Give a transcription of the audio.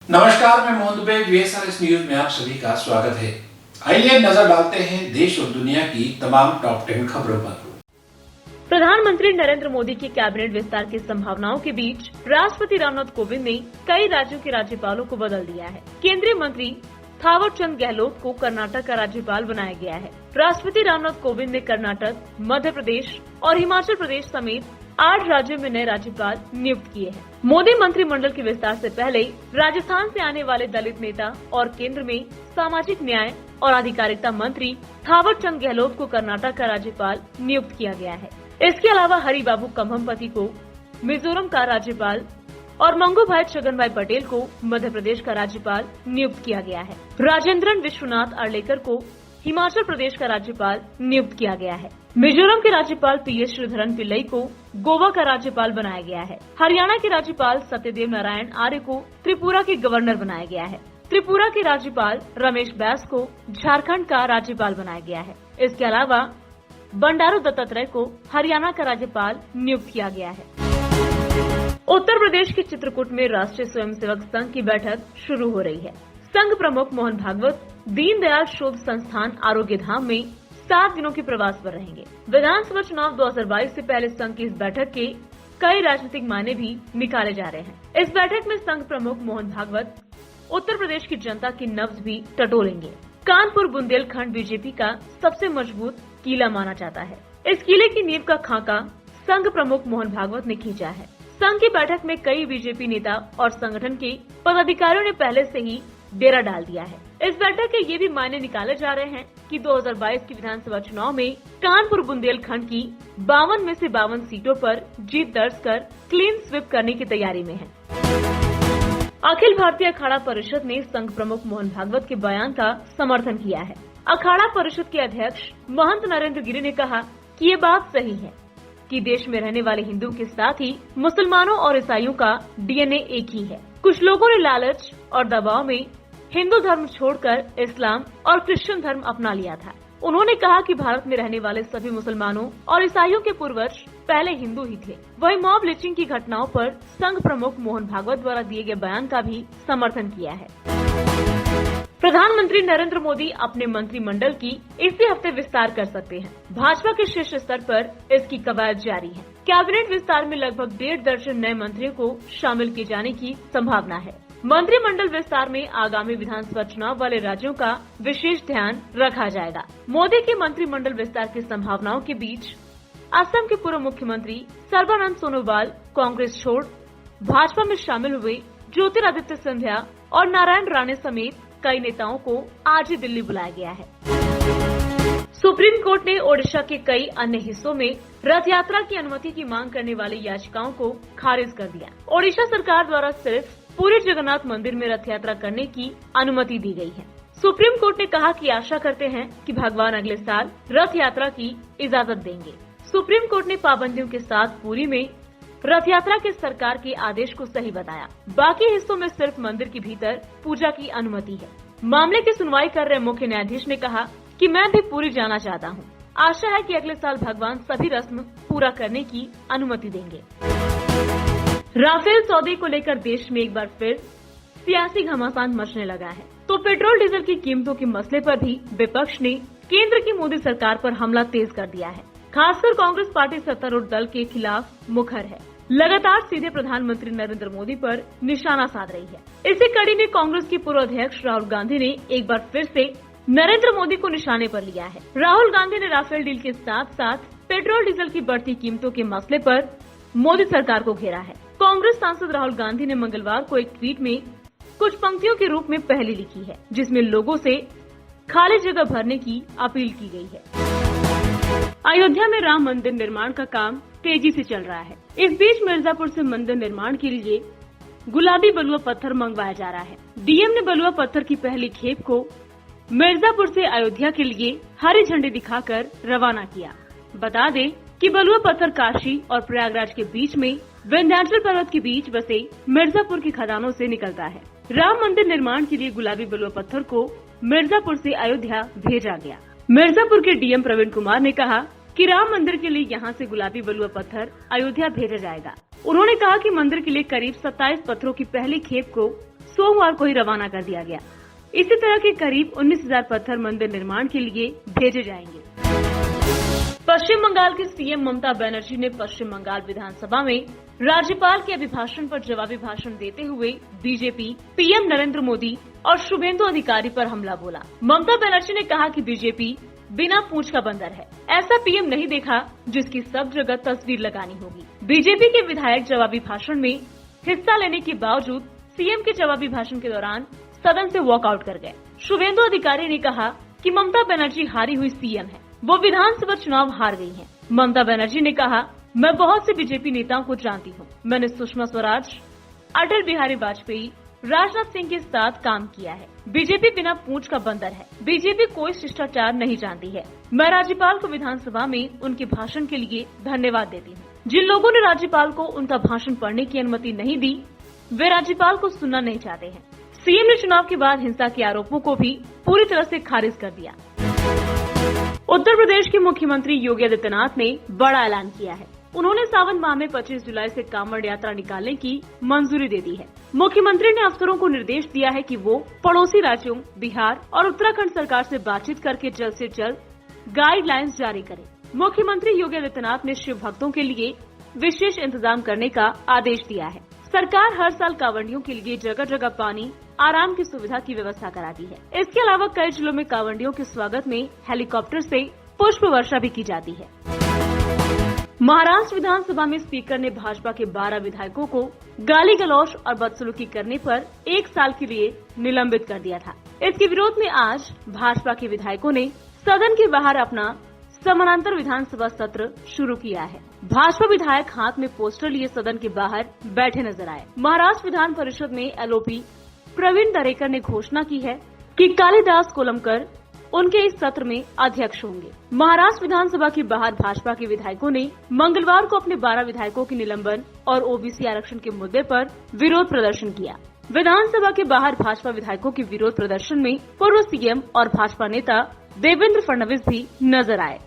नमस्कार, मैं Mohan Dubey. VSRS news में आप सभी का स्वागत है। आइए नजर डालते हैं देश और दुनिया की तमाम टॉप 10 खबरों पर। प्रधानमंत्री नरेंद्र मोदी के कैबिनेट विस्तार की संभावनाओं के बीच राष्ट्रपति रामनाथ कोविंद ने कई राज्यों के राज्यपालों को बदल दिया है। केंद्रीय मंत्री थावर चंद गहलोत को कर्नाटक का राज्यपाल बनाया गया है। राष्ट्रपति रामनाथ कोविंद ने कर्नाटक, मध्य प्रदेश और हिमाचल प्रदेश समेत 8 राज्यों में नए राज्यपाल नियुक्त किए हैं। मोदी मंत्रिमंडल के विस्तार से पहले राजस्थान से आने वाले दलित नेता और केंद्र में सामाजिक न्याय और अधिकारिता मंत्री थावर चंद गहलोत को कर्नाटक का राज्यपाल नियुक्त किया गया है। इसके अलावा हरिबाबू कम्भमपति को मिजोरम का राज्यपाल और मंगूभाई छगनभाई पटेल को मध्य प्रदेश का राज्यपाल नियुक्त किया गया है। राजेंद्रन विश्वनाथ अर्लेकर को हिमाचल प्रदेश का राज्यपाल नियुक्त किया गया है। मिजोरम के राज्यपाल PS श्रीधरन पिल्लई को गोवा का राज्यपाल बनाया गया है। हरियाणा के राज्यपाल सत्यदेव नारायण आर्य को त्रिपुरा के गवर्नर बनाया गया है। त्रिपुरा के राज्यपाल रमेश बैस को झारखंड का राज्यपाल बनाया गया है। इसके अलावा बंडारू दत्तात्रेय को हरियाणा का राज्यपाल नियुक्त किया गया है। उत्तर प्रदेश के चित्रकूट में राष्ट्रीय स्वयंसेवक संघ की बैठक शुरू हो रही है। संघ प्रमुख मोहन भागवत दीनदयाल शोध संस्थान आरोग्य धाम में 7 दिनों के प्रवास पर रहेंगे। विधानसभा चुनाव 2022 से पहले संघ की इस बैठक के कई राजनीतिक मायने भी निकाले जा रहे हैं। इस बैठक में संघ प्रमुख मोहन भागवत उत्तर प्रदेश की जनता की नब्ज भी टटोलेंगे। कानपुर बुंदेलखंड बीजेपी का सबसे मजबूत किला माना जाता है। इस किले की नींव का खाका संघ प्रमुख मोहन भागवत ने खींचा है। संघ की बैठक में कई बीजेपी नेता और संगठन के पदाधिकारियों ने पहले से ही डेरा डाल दिया है। इस बैठक के ये भी मायने निकाले जा रहे हैं कि 2022 की विधानसभा चुनाव में कानपुर बुंदेलखंड की 52 में से 52 सीटों पर जीत दर्ज कर क्लीन स्वीप करने की तैयारी में है। अखिल भारतीय अखाड़ा परिषद ने संघ प्रमुख मोहन भागवत के बयान का समर्थन किया है। अखाड़ा परिषद के अध्यक्ष महंत नरेंद्र गिरि ने कहा कि ये बात सही है कि देश में रहने वाले हिंदुओं के साथ ही मुसलमानों और ईसाइयों का DNA एक ही है। कुछ लोगों ने लालच और दबाव में हिंदू धर्म छोड़कर इस्लाम और क्रिश्चियन धर्म अपना लिया था। उन्होंने कहा कि भारत में रहने वाले सभी मुसलमानों और ईसाइयों के पूर्वज पहले हिंदू ही थे। वही मॉब लिंचिंग की घटनाओं पर संघ प्रमुख मोहन भागवत द्वारा दिए गए बयान का भी समर्थन किया है। प्रधानमंत्री नरेंद्र मोदी अपने मंत्रिमंडल की इसी हफ्ते विस्तार कर सकते हैं। भाजपा के शीर्ष स्तर पर इसकी कवायद जारी है। कैबिनेट विस्तार में लगभग 1.5 दर्जन नए मंत्रियों को शामिल किए जाने की संभावना है। मंत्रिमंडल विस्तार में आगामी विधानसभा चुनाव वाले राज्यों का विशेष ध्यान रखा जाएगा। मोदी के मंत्रिमंडल विस्तार की संभावनाओं के बीच असम के पूर्व मुख्यमंत्री सर्बानंद सोनोवाल कांग्रेस छोड़ भाजपा में शामिल हुए ज्योतिरादित्य सिंधिया और नारायण राणे समेत कई नेताओं को आज ही दिल्ली बुलाया गया है। सुप्रीम कोर्ट ने ओडिशा के कई अन्य हिस्सों में रथ यात्रा की अनुमति की मांग करने वाली याचिकाओं को खारिज कर दिया। ओडिशा सरकार द्वारा सिर्फ पूरी जगन्नाथ मंदिर में रथ यात्रा करने की अनुमति दी गई है। सुप्रीम कोर्ट ने कहा कि आशा करते हैं कि भगवान अगले साल रथ यात्रा की इजाजत देंगे। सुप्रीम कोर्ट ने पाबंदियों के साथ पुरी में रथ यात्रा के सरकार के आदेश को सही बताया। बाकी हिस्सों में सिर्फ मंदिर के भीतर पूजा की अनुमति है। मामले की सुनवाई कर रहे मुख्य न्यायाधीश ने कहा कि मैं भी पुरी जाना चाहता हूँ। आशा है कि अगले साल भगवान सभी रस्म पूरा करने की अनुमति देंगे। राफेल सौदे को लेकर देश में एक बार फिर सियासी घमासान मचने लगा है। तो पेट्रोल डीजल की कीमतों के मसले पर भी विपक्ष ने केंद्र की मोदी सरकार पर हमला तेज कर दिया है। खासकर कांग्रेस पार्टी सत्तारूढ़ दल के खिलाफ मुखर है। लगातार सीधे प्रधानमंत्री नरेंद्र मोदी पर निशाना साध रही है। इसी कड़ी में कांग्रेस के पूर्व अध्यक्ष राहुल गांधी ने एक बार फिर से नरेंद्र मोदी को निशाने पर लिया है। राहुल गांधी ने राफेल डील के साथ साथ पेट्रोल डीजल की बढ़ती कीमतों के मसले पर मोदी सरकार को घेरा है। कांग्रेस सांसद राहुल गांधी ने मंगलवार को एक ट्वीट में कुछ पंक्तियों के रूप में पहले लिखी है, जिसमें लोगों से खाली जगह भरने की अपील की गई है। अयोध्या में राम मंदिर निर्माण का काम तेजी से चल रहा है। इस बीच मिर्जापुर से मंदिर निर्माण के लिए गुलाबी बलुआ पत्थर मंगवाया जा रहा है। डीएम ने बलुआ पत्थर की पहली खेप को मिर्जापुर से अयोध्या के लिए हरी झंडी दिखाकर रवाना किया। बता दें कि बलुआ पत्थर काशी और प्रयागराज के बीच में विंध्याचल पर्वत के बीच बसे मिर्जापुर की खदानों से निकलता है। राम मंदिर निर्माण के लिए गुलाबी बलुआ पत्थर को मिर्जापुर से अयोध्या भेजा गया। मिर्जापुर के डीएम प्रवीण कुमार ने कहा कि राम मंदिर के लिए यहां से गुलाबी बलुआ पत्थर अयोध्या भेजा जाएगा। उन्होंने कहा कि मंदिर के लिए करीब 27 पत्थरों की पहली खेप को सोमवार को ही रवाना कर दिया गया। इसी तरह के करीब 19,000 पत्थर मंदिर निर्माण के लिए भेजे जाएंगे। पश्चिम बंगाल की सीएम ममता बनर्जी ने पश्चिम बंगाल विधानसभा में राज्यपाल के अभिभाषण पर जवाबी भाषण देते हुए बीजेपी, पीएम नरेंद्र मोदी और शुभेंदु अधिकारी पर हमला बोला। ममता बनर्जी ने कहा कि बीजेपी बिना पूंछ का बंदर है। ऐसा पीएम नहीं देखा जिसकी सब जगह तस्वीर लगानी होगी। बीजेपी के विधायक जवाबी भाषण में हिस्सा लेने के बावजूद सीएम के जवाबी भाषण के दौरान सदन से वॉकआउट कर गए। शुभेंदु अधिकारी ने कहा कि ममता बनर्जी हारी हुई सीएम है, वो विधानसभा चुनाव हार गई हैं। ममता बनर्जी ने कहा, मैं बहुत से बीजेपी नेताओं को जानती हूँ। मैंने सुषमा स्वराज, अटल बिहारी वाजपेयी, राजनाथ सिंह के साथ काम किया है। बीजेपी बिना पूंछ का बंदर है। बीजेपी कोई शिष्टाचार नहीं जानती है। मैं राज्यपाल को विधानसभा में उनके भाषण के लिए धन्यवाद देती हूँ। जिन लोगों ने राज्यपाल को उनका भाषण पढ़ने की अनुमति नहीं दी, वे राज्यपाल को सुनना नहीं चाहते हैं। सीएम ने चुनाव के बाद हिंसा के आरोपों को भी पूरी तरह से खारिज कर दिया। उत्तर प्रदेश के मुख्यमंत्री योगी आदित्यनाथ ने बड़ा ऐलान किया है। उन्होंने सावन माह में 25 जुलाई से कांवड़ यात्रा निकालने की मंजूरी दे दी है। मुख्यमंत्री ने अफसरों को निर्देश दिया है कि वो पड़ोसी राज्यों बिहार और उत्तराखंड सरकार से बातचीत करके जल्द से जल्द गाइडलाइंस जारी करें। मुख्यमंत्री योगी आदित्यनाथ ने शिव भक्तों के लिए विशेष इंतजाम करने का आदेश दिया है। सरकार हर साल कांवड़ियों के लिए जगह जगह पानी, आराम की सुविधा की व्यवस्था कराती है। इसके अलावा कई जिलों में कांवड़ियों के स्वागत में हेलीकॉप्टर से पुष्प वर्षा भी की जाती है। महाराष्ट्र विधानसभा में स्पीकर ने भाजपा के 12 विधायकों को गाली गलौज और बदसलूकी करने पर 1 साल के लिए निलंबित कर दिया था। इसके विरोध में आज भाजपा के विधायकों ने सदन के बाहर अपना समानांतर विधानसभा सत्र शुरू किया है। भाजपा विधायक हाथ में पोस्टर लिए सदन के बाहर बैठे नजर आए। महाराष्ट्र विधान परिषद में एलओपी प्रवीण दरेकर ने घोषणा की है कि कालिदास कोलंबकर उनके इस सत्र में अध्यक्ष होंगे। महाराष्ट्र विधानसभा के बाहर भाजपा के विधायकों ने मंगलवार को अपने 12 विधायकों के निलंबन और ओबीसी आरक्षण के मुद्दे पर विरोध प्रदर्शन किया। विधानसभा के बाहर भाजपा विधायकों के विरोध प्रदर्शन में पूर्व सीएम और भाजपा नेता देवेंद्र फडणवीस भी नजर आए।